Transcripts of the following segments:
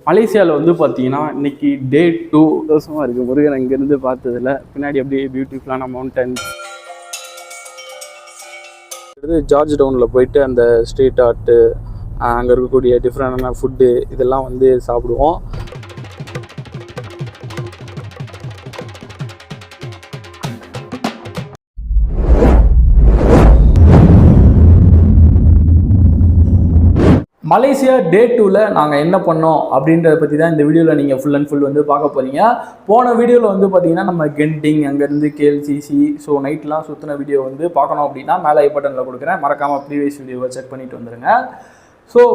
மலேசியாவில் வந்து பார்த்தீங்கன்னா இன்னைக்கு டே 2 சந்தோஷமாக இருக்குது. முருகன் அங்கேருந்து பார்த்ததில் பின்னாடி அப்படியே பியூட்டிஃபுல்லான மவுண்டன்ஸ். ஜார்ஜ் டவுனில் போயிட்டு அந்த ஸ்ட்ரீட் ஆர்ட்டு அங்கே இருக்கக்கூடிய டிஃப்ரெண்டான ஃபுட்டு இதெல்லாம் வந்து சாப்பிடுவோம். மலேசியா டே 2ல் நாங்கள் என்ன பண்ணோம் அப்படின்றத பற்றி தான் இந்த வீடியோவில் நீங்கள் ஃபுல் அண்ட் ஃபுல் வந்து பார்க்க போகிறீங்க. போன வீடியோவில் வந்து பார்த்தீங்கன்னா நம்ம கென்டிங் அங்கேருந்து கேஎல்சிசி நைட்லாம் சுற்றின வீடியோ வந்து பார்க்கணும் அப்படின்னா மேலே ஐ பட்டனில் கொடுக்குறேன், மறக்காமல் ப்ரீவியஸ் வீடியோவை செக் பண்ணிட்டு வந்துடுங்க.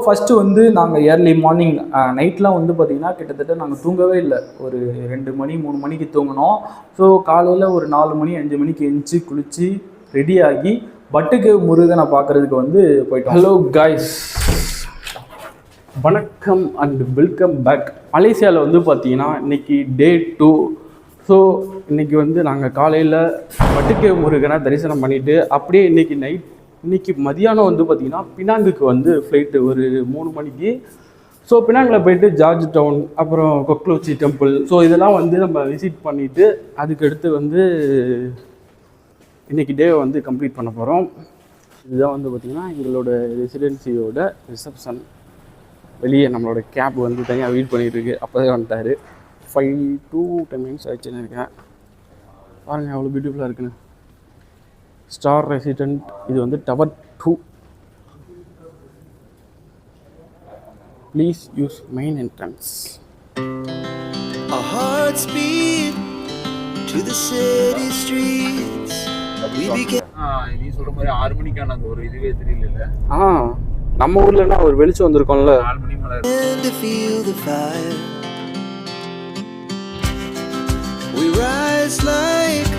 ஃபஸ்ட்டு வந்து நாங்கள் ஏர்லி மார்னிங் நைட்லாம் வந்து பார்த்திங்கன்னா கிட்டத்தட்ட நாங்கள் தூங்கவே இல்லை. ஒரு 2 மணி 3 மணிக்கு தூங்கினோம். காலையில் ஒரு 4 மணி 5 மணிக்கு எழுந்துச்சி குளித்து ரெடியாகி பட்டுக்கு முருகனை பார்க்குறதுக்கு வந்து போயிட்டோம். ஹலோ காய்ஸ், வணக்கம் அண்ட் வெல்கம் பேக். மலேசியாவில் வந்து பார்த்தீங்கன்னா இன்றைக்கி டே 2. இன்றைக்கி வந்து நாங்கள் காலையில் பட்டுக்கு முருகனை தரிசனம் பண்ணிவிட்டு அப்படியே இன்றைக்கி மதியானம் வந்து பார்த்திங்கன்னா பினாங்குக்கு வந்து ஃப்ளைட்டு ஒரு 3 மணிக்கு. பினாங்கில் போயிட்டு ஜார்ஜ் டவுன் அப்புறம் கொக்லோச்சி டெம்பிள் இதெல்லாம் வந்து நம்ம விசிட் பண்ணிவிட்டு அதுக்கடுத்து வந்து இன்றைக்கி டேவை வந்து கம்ப்ளீட் பண்ண போகிறோம். இதுதான் வந்து பார்த்திங்கன்னா எங்களோட ரெசிடென்சியோட ரிசப்ஷன். வெளியே நம்மளோட கேப் வந்து தனியாக வெயிட் பண்ணிகிட்ருக்கு. அப்போ தான் வந்துட்டார். 5 to 10 minutes ஆயிடுச்சுன்னு இருக்கேன். பாருங்கள் எவ்வளோ பியூட்டிஃபுல்லாக இருக்குன்னு. ஸ்டார் ரெசிடென்ட், இது வந்து tower 2. Please use main entrance. Our hearts beat to the city streets. நீ சொல்ற மாதிரி 6 மணிக்கான அந்த ஒரு இதுவே தெரியல. நம்ம ஊர்லன்னா ஒரு வெளிச்சம் வந்திருக்கோம்ல. 4 மணி மேல to feel the fire. We rise like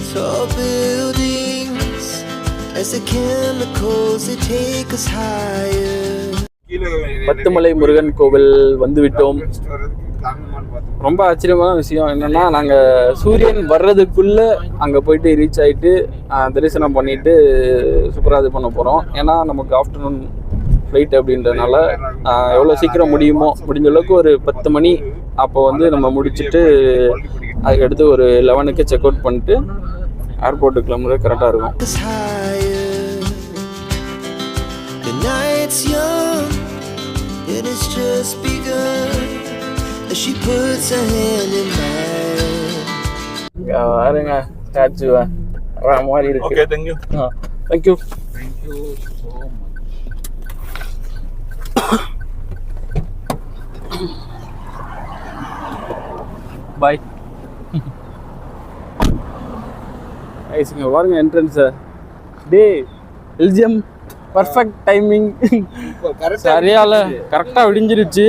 tall buildings as the chemicals they take us higher. Batumalai Murugan கோவில் வந்து விட்டோம். ரொம்ப ஆச்சரியமான விஷயம் என்னன்னா, நாங்கள் சூரியன் வர்றதுக்குள்ளே அங்கே போயிட்டு ரீச் ஆகிட்டு தரிசனம் பண்ணிட்டு சூப்பராக இது பண்ண போகிறோம். ஏன்னா நமக்கு ஆஃப்டர்நூன் ஃப்ளைட் அப்படின்றதுனால எவ்வளோ சீக்கிரம் முடிஞ்ச அளவுக்கு ஒரு 10 மணி அப்போ வந்து நம்ம முடிச்சுட்டு அதுக்கடுத்து ஒரு 11க்கு செக் அவுட் பண்ணிட்டு ஏர்போர்ட்டுக்கு கிளம்புறது கரெக்டாக இருக்கும். பாருங்க ஸ்டாச்சு வர மாதிரி இருக்கு. Okay, thank you. Thank you so much. Bye. ஐஸுங்க பாருங்க என்ட்ரன்ஸை. Belgium perfect timing. சரியால கரெக்டாக விடிஞ்சிருச்சு.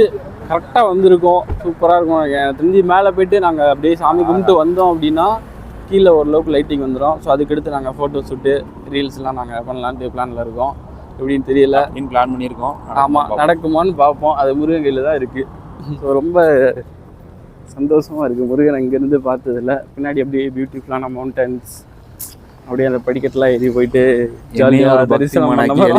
கரெக்டாக வந்திருக்கோம். சூப்பராக இருக்கும். எனக்கு தெரிஞ்சு மேலே போய்ட்டு நாங்கள் அப்படியே சாமி கும்பிட்டு வந்தோம் அப்படின்னா கீழே ஓரளவுக்கு லைட்டிங் வந்துடும். அதுக்கடுத்து நாங்கள் ஃபோட்டோ ஷூட்டு ரீல்ஸ்லாம் நாங்கள் பண்ணலான்ட்டு பிளானில் இருக்கோம். எப்படின்னு தெரியல, பிளான் பண்ணியிருக்கோம். ஆமாம், நடக்குமான்னு பார்ப்போம். அது முருகன் கையில் தான் இருக்குது. ரொம்ப சந்தோஷமாக இருக்குது முருகன் அங்கேருந்து பார்த்ததில். பின்னாடி அப்படியே பியூட்டிஃபுல்லான மவுண்டன்ஸ், அப்படியே அந்த படிக்கட்டெலாம் ஏறி போயிட்டு ஜாலியாக தரிசனம்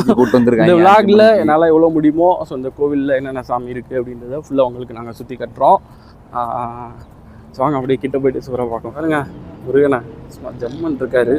கூப்பிட்டு வந்துருக்காங்க. இந்த விளாகில் என்னால் எவ்வளோ முடியுமோ இந்த கோவிலில் என்னென்ன சாமி இருக்குது அப்படின்றத ஃபுல்லாக உங்களுக்கு நாங்கள் சுற்றி கட்டுறோம். வாங்க அப்படியே கிட்ட போயிட்டு சூப்பராக பார்க்கணும். பாருங்க முருகனை சும்மா ஜம்மன் இருக்காரு.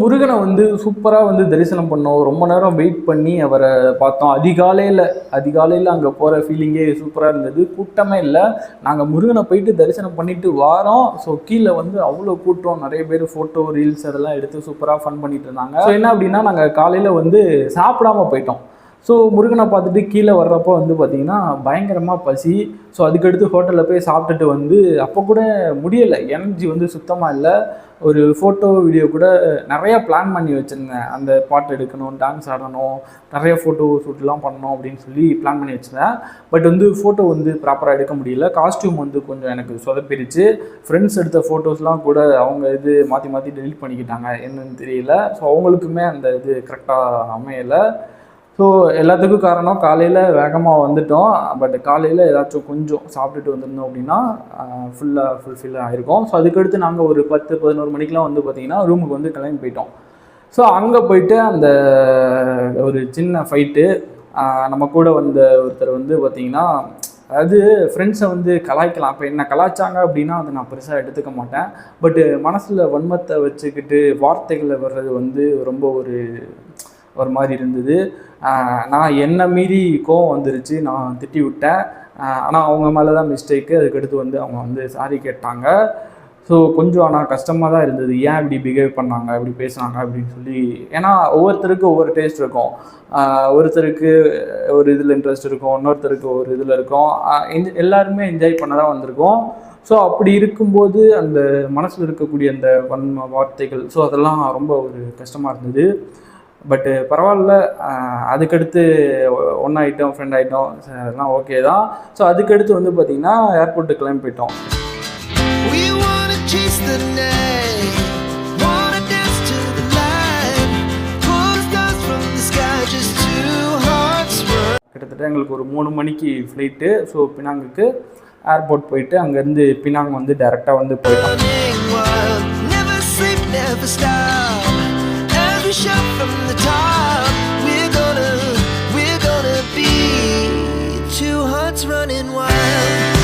முருகனை வந்து சூப்பராக வந்து தரிசனம் பண்ணோம். ரொம்ப நேரம் வெயிட் பண்ணி அவரை பார்த்தோம். அதிகாலையில் அங்கே போகிற ஃபீலிங்கே சூப்பராக இருந்தது. கூட்டமே இல்லை. நாங்கள் முருகனை போயிட்டு தரிசனம் பண்ணிட்டு வாரோம். ஸோ கீழே வந்து அவ்வளோ கூட்டம், நிறைய பேர் ஃபோட்டோ ரீல்ஸ் அதெல்லாம் எடுத்து சூப்பராக ஃபன் பண்ணிட்டு இருந்தாங்க. ஸோ என்ன அப்படின்னா நாங்கள் காலையில் வந்து சாப்பிடாம போயிட்டோம். ஸோ முருகனை பார்த்துட்டு கீழே வர்றப்போ வந்து பார்த்திங்கன்னா பயங்கரமாக பசி. ஸோ அதுக்கடுத்து ஹோட்டலில் போய் சாப்பிட்டுட்டு வந்து அப்போ கூட முடியலை, எனர்ஜி வந்து சுத்தமாக இல்லை. ஒரு ஃபோட்டோ வீடியோ கூட நிறையா பிளான் பண்ணி வச்சுருந்தேன். அந்த பாட்டு எடுக்கணும், டான்ஸ் ஆடணும், நிறைய ஃபோட்டோ ஷூட்லாம் பண்ணணும் அப்படின்னு சொல்லி பிளான் பண்ணி வச்சுருந்தேன். பட் வந்து ஃபோட்டோ வந்து ப்ராப்பராக எடுக்க முடியல. காஸ்ட்யூம் வந்து கொஞ்சம் எனக்கு சொதப்பிருச்சு. ஃப்ரெண்ட்ஸ் எடுத்த ஃபோட்டோஸ்லாம் கூட அவங்க இது மாற்றி டெலிட் பண்ணிக்கிட்டாங்க, என்னன்னு தெரியல. ஸோ அவங்களுக்குமே அந்த இது கரெக்டாக அமையலை. ஸோ எல்லாத்துக்கும் காரணம் காலையில் வேகமாக வந்துட்டோம். பட் காலையில் ஏதாச்சும் கொஞ்சம் சாப்பிட்டுட்டு வந்திருந்தோம் அப்படின்னா ஃபுல்லாக ஃபுல்ஃபில் ஆகிருக்கும். ஸோ அதுக்கடுத்து நாங்கள் ஒரு 10-11 மணிக்கெலாம் வந்து பார்த்திங்கன்னா ரூமுக்கு வந்து கிளம்பி போயிட்டோம். ஸோ அங்கே போயிட்டு அந்த ஒரு சின்ன ஃபைட்டு, நம்ம கூட வந்த ஒருத்தர் வந்து பார்த்திங்கன்னா, அதாவது ஃப்ரெண்ட்ஸை வந்து கலாய்க்கலாம். இப்போ என்ன கலாய்ச்சாங்க அப்படின்னா அதை நான் பெருசாக எடுத்துக்க மாட்டேன். பட்டு மனசில் வன்மத்தை வச்சுக்கிட்டு வார்த்தைகளை வர்றது வந்து ரொம்ப ஒரு மாதிரி இருந்தது. நான் என்னை மீறி கோவம் வந்துருச்சு, நான் திட்டி விட்டேன். ஆனால் அவங்க மேலே தான் மிஸ்டேக்கு. அதுக்கடுத்து வந்து அவங்க வந்து சாரி கேட்டாங்க. ஸோ கொஞ்சம் ஆனால் கஷ்டமாக தான் இருந்தது. ஏன் இப்படி பிஹேவ் பண்ணாங்க, இப்படி பேசுனாங்க அப்படின்னு சொல்லி. ஏன்னா ஒவ்வொருத்தருக்கு ஒவ்வொரு டேஸ்ட் இருக்கும். ஒருத்தருக்கு ஒரு இதில் இன்ட்ரெஸ்ட் இருக்கும், இன்னொருத்தருக்கு ஒரு இதில் இருக்கும். எல்லாருமே என்ஜாய் பண்ண தான் வந்திருக்கோம். ஸோ அப்படி இருக்கும்போது அந்த மனசில் இருக்கக்கூடிய அந்த வார்த்தைகள், ஸோ அதெல்லாம் ரொம்ப ஒரு கஷ்டமாக இருந்தது. பட்டு பரவாயில்ல, அதுக்கடுத்து ஒன்றாயிட்டோம், ஃப்ரெண்ட் ஆகிட்டோம், அதெல்லாம் ஓகே தான். ஸோ அதுக்கடுத்து வந்து பார்த்திங்கன்னா ஏர்போர்ட்டுக்கு கிளம்பி போயிட்டோம். கிட்டத்தட்ட எங்களுக்கு ஒரு 3 மணிக்கு ஃப்ளைட்டு. ஸோ பினாங்குக்கு ஏர்போர்ட் போயிட்டு அங்கேருந்து பினாங் வந்து டைரெக்டாக வந்து போயிட்டோம். Shot from the top, we're gonna be two hearts running wild.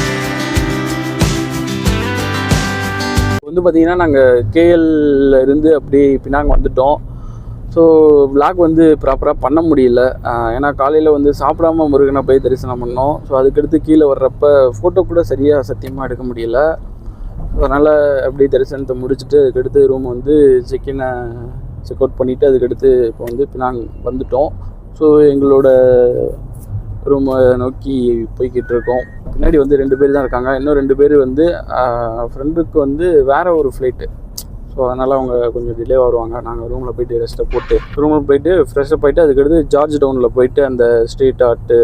வந்து பார்த்தீங்கன்னா நாங்கள் கேஎல்ல இருந்து அப்படியே பினாங் வந்துட்டோம். ஸோ விளாக் வந்து ப்ராப்பராக பண்ண முடியல. ஏன்னா காலையில் வந்து சாப்பிடாம முருகனை போய் தரிசனம் பண்ணோம். ஸோ அதுக்கடுத்து கீழே வர்றப்ப ஃபோட்டோ கூட சரியாக சத்தியமாக எடுக்க முடியல. அதனால் அப்படியே தரிசனத்தை முடிச்சுட்டு அதுக்கடுத்து ரூம் வந்து செக் அவுட் பண்ணிவிட்டு அதுக்கடுத்து இப்போ வந்து பினாங் வந்துட்டோம். ஸோ எங்களோட ரூமை நோக்கி போய்கிட்டு இருக்கோம். பின்னாடி வந்து 2 பேர் தான் இருக்காங்க. இன்னும் 2 பேர் வந்து ஃப்ரெண்டுக்கு வந்து வேறு ஒரு ஃப்ளைட்டு. ஸோ அதனால் அவங்க கொஞ்சம் டிலே வருவாங்க. நாங்கள் ரூமில் போய்ட்டு ரெஸ்ட்டை போட்டு ரூமில் போய்ட்டு ஃப்ரெஷ்ஷப் ஆகிட்டு அதுக்கடுத்து ஜார்ஜ் டவுனில் போய்ட்டு அந்த ஸ்ட்ரீட் ஆர்ட்டு,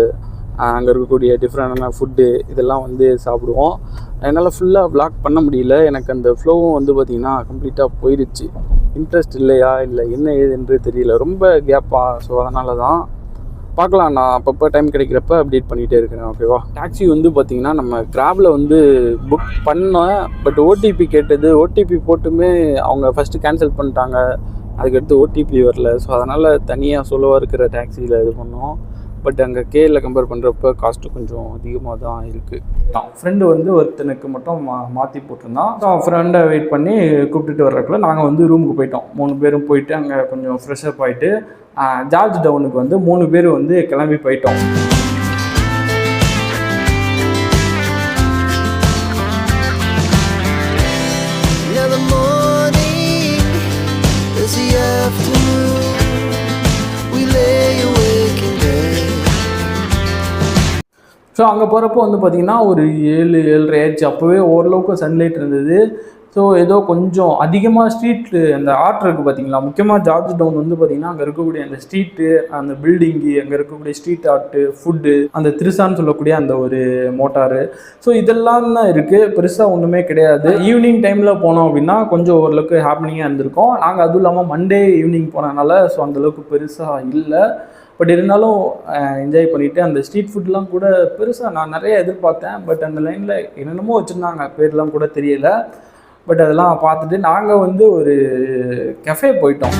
அங்கே இருக்கக்கூடிய டிஃப்ரெண்டான ஃபுட்டு இதெல்லாம் வந்து சாப்பிடுவோம். என்னால் ஃபுல்லாக வ்ளாக் பண்ண முடியல. எனக்கு அந்த ஃப்ளோவும் வந்து பார்த்திங்கன்னா கம்ப்ளீட்டாக போயிடுச்சு. இன்ட்ரெஸ்ட் இல்லையா இல்லை என்ன ஏதுன்று தெரியல, ரொம்ப கேப்பாக. ஸோ அதனால தான் பார்க்கலாம், நான் அப்பப்போ டைம் கிடைக்கிறப்ப அப்டேட் பண்ணிகிட்டே இருக்கிறேன். ஓகேவா. டாக்ஸி வந்து பார்த்திங்கன்னா நம்ம கிராபில் வந்து புக் பண்ணேன். பட் ஓடிபி கேட்டது. ஓடிபி போட்டுமே அவங்க ஃபஸ்ட்டு கேன்சல் பண்ணிட்டாங்க. அதுக்கடுத்து ஓடிபி வரல. ஸோ அதனால் தனியாக சொல்லுவாக இருக்கிற டாக்ஸியில் இது பண்ணோம். பட் அங்கே கேஎல்ல கம்பேர் பண்ணுறப்ப காஸ்ட்டு கொஞ்சம் அதிகமாக தான் இருக்குது. ஃப்ரெண்டு வந்து ஒருத்தனுக்கு மட்டும் மாற்றி போட்டிருந்தான். ஸோ ஃப்ரெண்டை வெயிட் பண்ணி கூப்பிட்டுட்டு வர்றதுக்குள்ள நாங்கள் வந்து ரூமுக்கு போயிட்டோம். 3 பேரும் போயிட்டு அங்கே கொஞ்சம் ஃப்ரெஷ்ஷப் ஆகிட்டு ஜார்ஜ் டவுனுக்கு வந்து 3 பேர் வந்து கிளம்பி போயிட்டோம். ஸோ அங்கே போகிறப்போ வந்து பார்த்திங்கன்னா ஒரு 7-7:30 ஆயிடுச்சு. அப்போவே ஓரளவுக்கு சன்லைட் இருந்தது. ஸோ ஏதோ கொஞ்சம் அதிகமாக ஸ்ட்ரீட்டு அந்த ஆர்ட் இருக்குது பார்த்திங்களா. முக்கியமாக ஜார்ஜ் டவுன் வந்து பார்த்திங்கன்னா அங்கே இருக்கக்கூடிய அந்த ஸ்ட்ரீட்டு, அந்த பில்டிங்கு, அங்கே இருக்கக்கூடிய ஸ்ட்ரீட் ஆர்ட்டு, ஃபுட்டு, அந்த திருசான்னு சொல்லக்கூடிய அந்த ஒரு மோட்டாரு, ஸோ இதெல்லாம் தான் இருக்குது. பெருசாக ஒன்றுமே கிடையாது. ஈவினிங் டைமில் போனோம் அப்படின்னா கொஞ்சம் ஓரளவுக்கு ஹாப்பனிங்காக இருந்திருக்கும். நாங்கள் அதுவும் இல்லாமல் மண்டே ஈவினிங் போனதுனால ஸோ அந்தளவுக்கு பெருசாக இல்லை. பட் இருந்தாலும் என்ஜாய் பண்ணிவிட்டு அந்த ஸ்ட்ரீட் ஃபுட்லாம் கூட பெருசாக நான் நிறைய எதிர்பார்த்தேன். பட் அந்த லைனில் என்னென்னமோ வச்சுருந்தாங்க, பேர்லாம் கூட தெரியலை. பட் அதெல்லாம் பார்த்துட்டு நாங்கள் வந்து ஒரு கெஃபே போயிட்டோம்.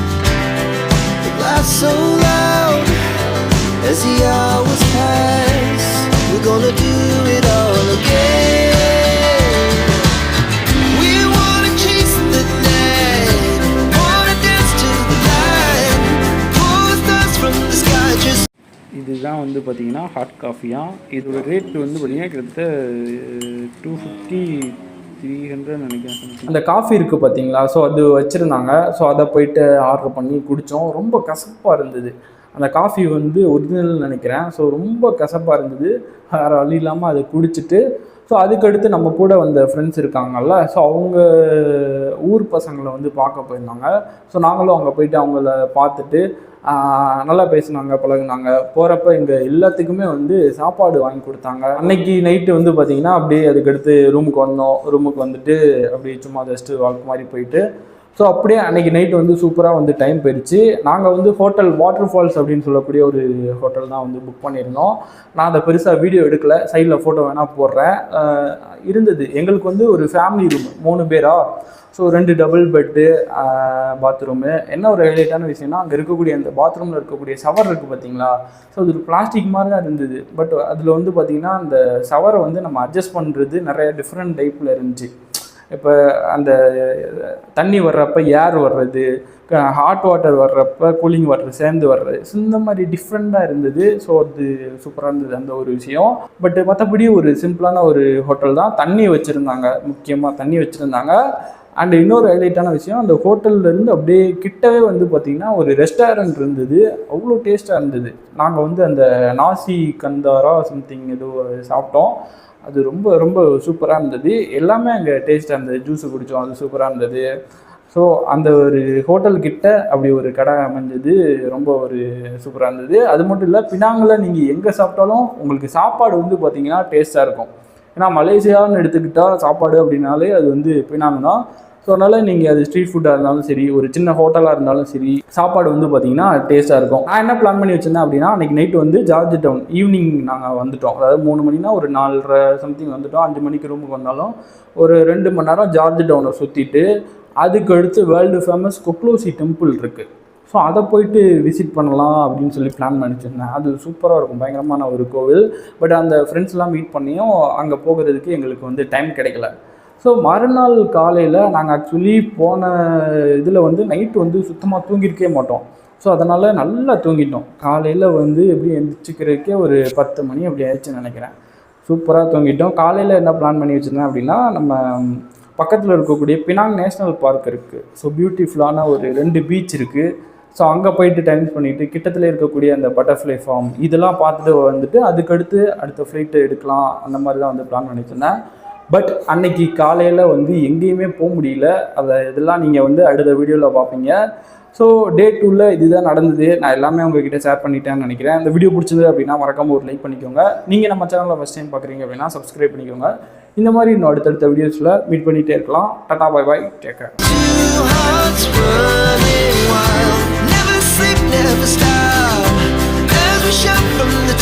ஹாட் காஃபியா. இதோட ரேட் வந்து பார்த்திங்கன்னா கிட்டத்தட்ட 250 300 நினைக்கிறேன். அந்த காஃபி இருக்குது பார்த்தீங்களா, ஸோ அது வச்சுருந்தாங்க. ஸோ அதை போயிட்டு ஆர்டர் பண்ணி குடித்தோம். ரொம்ப கசப்பாக இருந்தது. அந்த காஃபி வந்து ஒரிஜினல் நினைக்கிறேன். ஸோ ரொம்ப கசப்பாக இருந்தது. வேறு வழி இல்லாமல் அதை குடிச்சிட்டு ஸோ அதுக்கடுத்து நம்ம கூட வந்த ஃப்ரெண்ட்ஸ் இருக்காங்கல்ல, ஸோ அவங்க ஊர் பசங்களை வந்து பார்க்க போயிருந்தாங்க. ஸோ நாங்களும் அங்கே போயிட்டு அவங்கள பார்த்துட்டு நல்லா பேசினாங்க, பழகுனாங்க. போகிறப்ப எங்கள் எல்லாத்துக்குமே வந்து சாப்பாடு வாங்கி கொடுத்தாங்க. அன்னைக்கு நைட்டு வந்து பார்த்திங்கன்னா அப்படியே அதுக்கடுத்து ரூமுக்கு வந்தோம். ரூமுக்கு வந்துட்டு அப்படியே சும்மா ஜஸ்ட்டு வாக் மாதிரி போயிட்டு ஸோ அப்படியே அன்றைக்கி நைட்டு வந்து சூப்பராக வந்து டைம் போயிடுச்சு. நாங்கள் வந்து ஹோட்டல் வாட்டர் ஃபால்ஸ் அப்படின்னு சொல்லக்கூடிய ஒரு ஹோட்டல் தான் வந்து புக் பண்ணியிருந்தோம். நான் அதை பெருசாக வீடியோ எடுக்கலை, சைடில் ஃபோட்டோ வேணால் போடுறேன். இருந்தது எங்களுக்கு வந்து ஒரு ஃபேமிலி ரூம் 3 பேரா. So 2 double bed, bathroom. என்ன ஒரு ஹைலைட்டான விஷயம்னா அங்கே இருக்கக்கூடிய அந்த பாத்ரூமில் இருக்கக்கூடிய ஷவர் இருக்குது பார்த்தீங்களா, ஸோ அது ஒரு பிளாஸ்டிக் மாதிரி தான் இருந்தது. பட் அதில் வந்து பார்த்திங்கன்னா அந்த ஷவரை வந்து நம்ம அட்ஜஸ்ட் பண்ணுறது நிறைய டிஃப்ரெண்ட் டைப்பில் இருந்துச்சு. இப்போ அந்த தண்ணி வர்றப்ப ஏர் வர்றது, ஹாட் வாட்டர் வர்றப்ப கூலிங் வாட்டர் சேர்ந்து வர்றது, ஸோ இந்த மாதிரி டிஃப்ரெண்ட்டாக இருந்தது. ஸோ அது சூப்பராக இருந்தது அந்த ஒரு விஷயம். பட் மற்றபடி ஒரு சிம்பிளான ஒரு ஹோட்டல் தான். தண்ணி வச்சுருந்தாங்க, முக்கியமாக தண்ணி வச்சுருந்தாங்க. அண்ட் இன்னொரு ஹைலைட்டான விஷயம், அந்த ஹோட்டல்லேருந்து அப்படியே கிட்டவே வந்து பார்த்திங்கன்னா ஒரு ரெஸ்டாரண்ட் இருந்தது. அவ்வளோ டேஸ்ட்டாக இருந்தது. நாங்கள் வந்து அந்த நாசி கந்தாரா சம்திங் ஏதோ சாப்பிட்டோம். அது ரொம்ப ரொம்ப சூப்பராக இருந்தது. எல்லாமே அங்கே டேஸ்ட்டாக இருந்தது. ஜூஸு குடித்தோம், அது சூப்பராக இருந்தது. ஸோ அந்த ஒரு ஹோட்டல்கிட்ட அப்படி ஒரு கடை அமைஞ்சது ரொம்ப ஒரு சூப்பராக இருந்தது. அது மட்டும் இல்லை, பினாங்கில் நீங்கள் எங்கே சாப்பிட்டாலும் உங்களுக்கு சாப்பாடு வந்து பார்த்திங்கன்னா டேஸ்ட்டாக இருக்கும். ஏன்னா மலேசியான்னு எடுத்துக்கிட்டால் சாப்பாடு அப்படின்னாலே அது வந்து பினாங் தான். ஸோ அதனால் நீங்கள் அது ஸ்ட்ரீட் ஃபுட்டாக இருந்தாலும் சரி, ஒரு சின்ன ஹோட்டலாக இருந்தாலும் சரி, சாப்பாடு வந்து பார்த்திங்கன்னா டேஸ்ட்டாக இருக்கும். நான் என்ன பிளான் பண்ணி வச்சுருந்தேன் அப்படின்னா, அன்றைக்கி நைட்டு வந்து ஜார்ஜ் டவுன் ஈவினிங் நாங்கள் வந்துவிட்டோம். அதாவது 3 மணினா ஒரு 4:30 சம்திங் வந்துவிட்டோம். 5 மணிக்கு ரூமுக்கு வந்தாலும் ஒரு 2 மணி நேரம் ஜார்ஜ் டவுனை சுற்றிட்டு அதுக்கு அடுத்து வேர்ல்டு ஃபேமஸ் கொக்லோசி டெம்பிள் இருக்குது. ஸோ அதை போயிட்டு விசிட் பண்ணலாம் அப்படின்னு சொல்லி பிளான் பண்ணி வச்சுருந்தேன். அது சூப்பராக இருக்கும், பயங்கரமான ஒரு கோவில். பட் அந்த ஃப்ரெண்ட்ஸ்லாம் மீட் பண்ணியும் அங்கே போகிறதுக்கு எங்களுக்கு வந்து டைம் கிடைக்கல. ஸோ மறுநாள் காலையில் நாங்கள் ஆக்சுவலி போன இதில் வந்து நைட்டு வந்து சுத்தமாக தூங்கியிருக்கவே மாட்டோம். ஸோ அதனால் நல்லா தூங்கிட்டோம். காலையில் வந்து எப்படி எழுந்திரிச்சிக்கிறதுக்கே ஒரு 10 மணி அப்படி ஆயிடுச்சுன்னு நினைக்கிறேன். சூப்பராக தூங்கிட்டோம். காலையில் என்ன பிளான் பண்ணி வச்சுருந்தேன் அப்படின்னா, நம்ம பக்கத்தில் இருக்கக்கூடிய பினாங் நேஷ்னல் பார்க் இருக்குது. ஸோ பியூட்டிஃபுல்லான ஒரு 2 பீச் இருக்குது. ஸோ அங்கே போயிட்டு டைம் பண்ணிவிட்டு கிட்டத்தில் இருக்கக்கூடிய அந்த பட்டர்ஃப்ளை ஃபார்ம் இதெல்லாம் பார்த்துட்டு வந்துட்டு அதுக்கடுத்து அடுத்த ஃப்ளைட்டு எடுக்கலாம். அந்த மாதிரி தான் வந்து பிளான் பண்ணி வச்சுருந்தேன். பட் அன்னைக்கு காலையில் வந்து எங்கேயுமே போக முடியல. இதெல்லாம் நீங்கள் வந்து அடுத்த வீடியோவில் பார்ப்பீங்க. ஸோ டே 2ல் இதுதான் நடந்தது. நான் எல்லாமே உங்ககிட்ட ஷேர் பண்ணிட்டேன்னு நினைக்கிறேன். இந்த வீடியோ பிடிச்சது அப்படின்னா மறக்காமல் ஒரு லைக் பண்ணிக்கோங்க. நீங்கள் நம்ம சேனலில் ஃபஸ்ட் டைம் பார்க்குறீங்க அப்படின்னா சப்ஸ்கிரைப் பண்ணிக்கோங்க. இந்த மாதிரி இன்னும் அடுத்தடுத்த வீடியோஸில் மீட் பண்ணிகிட்டே இருக்கலாம். Tata, bye bye, take care. Never stop as we shout from the